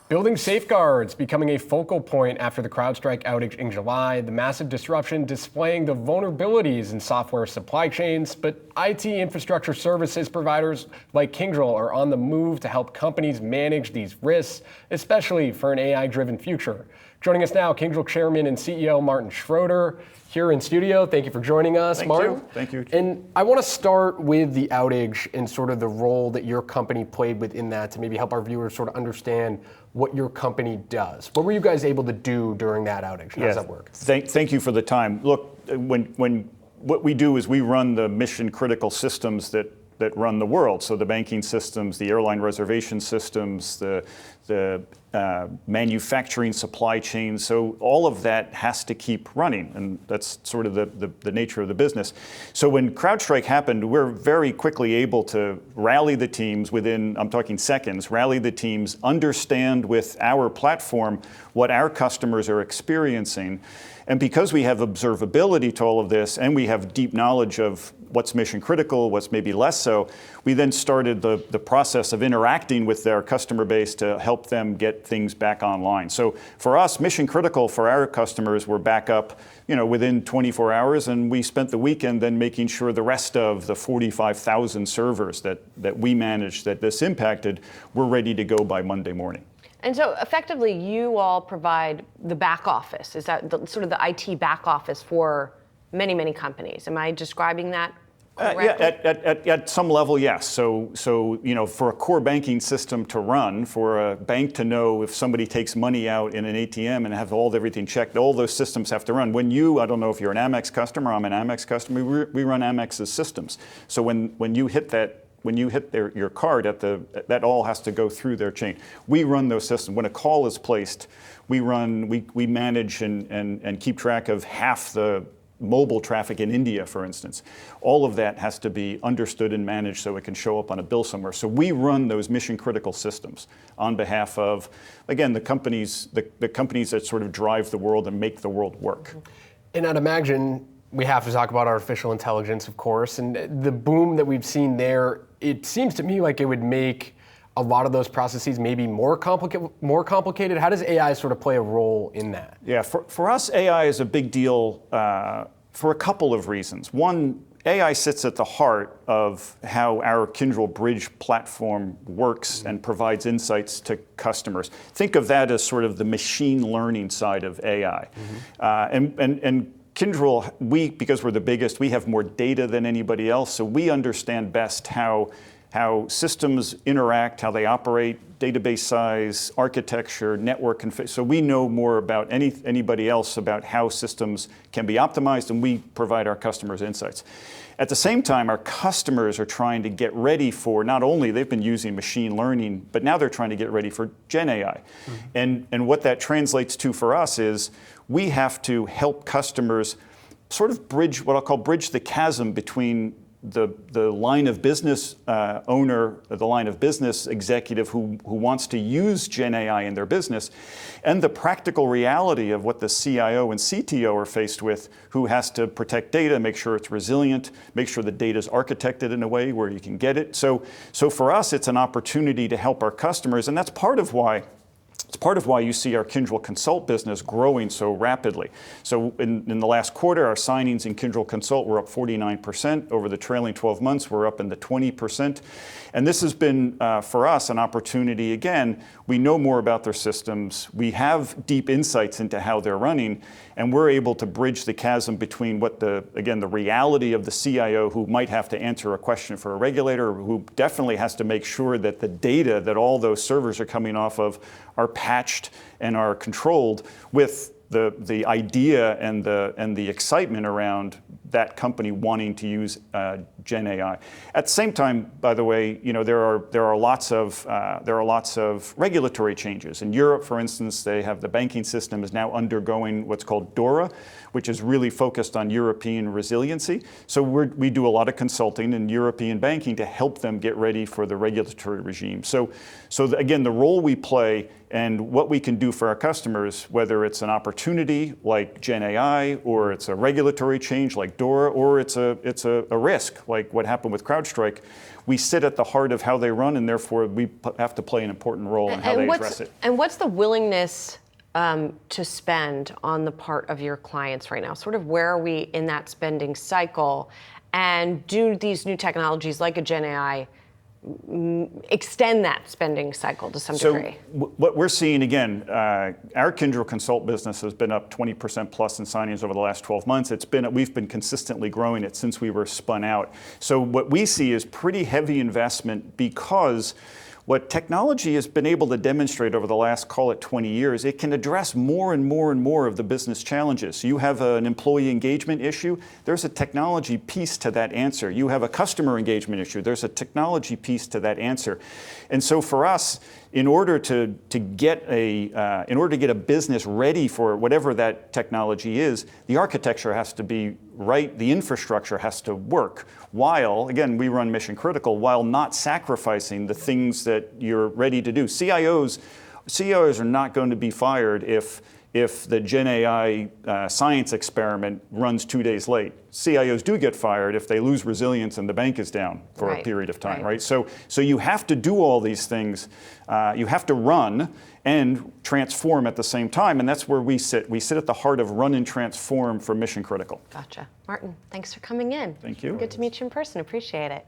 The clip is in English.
Building safeguards becoming a focal point after the CrowdStrike outage in July, the massive disruption displaying the vulnerabilities in software supply chains, but IT infrastructure services providers like Kyndryl are on the move to help companies manage these risks, especially for an AI-driven future. Joining us now, Kyndryl Chairman and CEO Martin Schroeter, here in studio. Thank you for joining us, Martin. Thank you. And I want to start with the outage and sort of the role that your company played within that to maybe help our viewers sort of understand what your company does. What were you guys able to do during that outage? How does that work? Thank you for the time. Look, what we do is we run the mission critical systems that run the world. So the banking systems, the airline reservation systems, the manufacturing supply chain. So all of that has to keep running, and that's sort of the nature of the business. So when CrowdStrike happened, we're very quickly able to rally the teams within, I'm talking seconds, rally the teams, understand with our platform what our customers are experiencing. And because we have observability to all of this, and we have deep knowledge of what's mission critical, what's maybe less so, we then started the process of interacting with their customer base to help them get things back online. So for us, mission critical for our customers were back up within 24 hours, and we spent the weekend then making sure the rest of the 45,000 servers that we managed that this impacted were ready to go by Monday morning. And so effectively, you all provide the back office. Is that sort of the IT back office for many, many companies? Am I describing that correctly? At some level, yes. So for a core banking system to run, for a bank to know if somebody takes money out in an ATM and have everything checked, all those systems have to run. I don't know if you're an Amex customer, I'm an Amex customer, we run Amex's systems. So when you hit your card that all has to go through their chain. We run those systems. When a call is placed, we manage and keep track of half the mobile traffic in India, for instance. All of that has to be understood and managed so it can show up on a bill somewhere. So we run those mission critical systems on behalf of, again, the companies that sort of drive the world and make the world work. And I'd imagine we have to talk about artificial intelligence, of course, and the boom that we've seen there. It seems to me like it would make a lot of those processes maybe more complicated. How does AI sort of play a role in that? Yeah, for us, AI is a big deal for a couple of reasons. One, AI sits at the heart of how our Kyndryl Bridge platform works and provides insights to customers. Think of that as sort of the machine learning side of AI. And Kyndryl, because we're the biggest, we have more data than anybody else, so we understand best how systems interact, how they operate, database size, architecture, network config. So we know more about anybody else about how systems can be optimized, and we provide our customers insights. At the same time, our customers are trying to get ready for, not only they've been using machine learning, but now they're trying to get ready for Gen AI. And what that translates to for us is we have to help customers sort of bridge, what I'll call bridge the chasm between the line of business owner, the line of business executive who wants to use Gen AI in their business, and the practical reality of what the CIO and CTO are faced with, who has to protect data, make sure it's resilient, make sure the data is architected in a way where you can get it. So for us, it's an opportunity to help our customers, and that's part of why you see our Kyndryl Consult business growing so rapidly. So in the last quarter, our signings in Kyndryl Consult were up 49%. Over the trailing 12 months, we're up in the 20%. And this has been, for us, an opportunity. Again, we know more about their systems. We have deep insights into how they're running, and we're able to bridge the chasm between the reality of the CIO who might have to answer a question for a regulator, who definitely has to make sure that the data that all those servers are coming off of are patched and are controlled, with the idea and the excitement around that company wanting to use Gen AI. At the same time, by the way, there are lots of regulatory changes. In Europe, for instance, they have the banking system is now undergoing what's called DORA, which is really focused on European resiliency. So we do a lot of consulting in European banking to help them get ready for the regulatory regime. So again, the role we play and what we can do for our customers, whether it's an opportunity like Gen AI or it's a regulatory change like DORA, door, or it's a risk, like what happened with CrowdStrike. We sit at the heart of how they run, and therefore we have to play an important role in how they address it. And what's the willingness to spend on the part of your clients right now? Sort of where are we in that spending cycle? And do these new technologies like a Gen AI extend that spending cycle to some degree? What we're seeing, again, our Kyndryl Consult business has been up 20% plus in signings over the last 12 months. We've been consistently growing it since we were spun out. So what we see is pretty heavy investment, because what technology has been able to demonstrate over the last, call it 20 years, it can address more and more and more of the business challenges. You have an employee engagement issue, there's a technology piece to that answer. You have a customer engagement issue, there's a technology piece to that answer. And so for us, in order to get a business ready for whatever that technology is, the architecture has to be right, the infrastructure has to work, while, again, we run mission critical, while not sacrificing the things that you're ready to do. CIOs are not going to be fired if the Gen AI science experiment runs 2 days late. CIOs do get fired if they lose resilience and the bank is down for a period of time, right? So you have to do all these things. You have to run and transform at the same time, and that's where we sit. We sit at the heart of run and transform for mission critical. Gotcha. Martin, thanks for coming in. Thank you. Good to meet you in person. Appreciate it.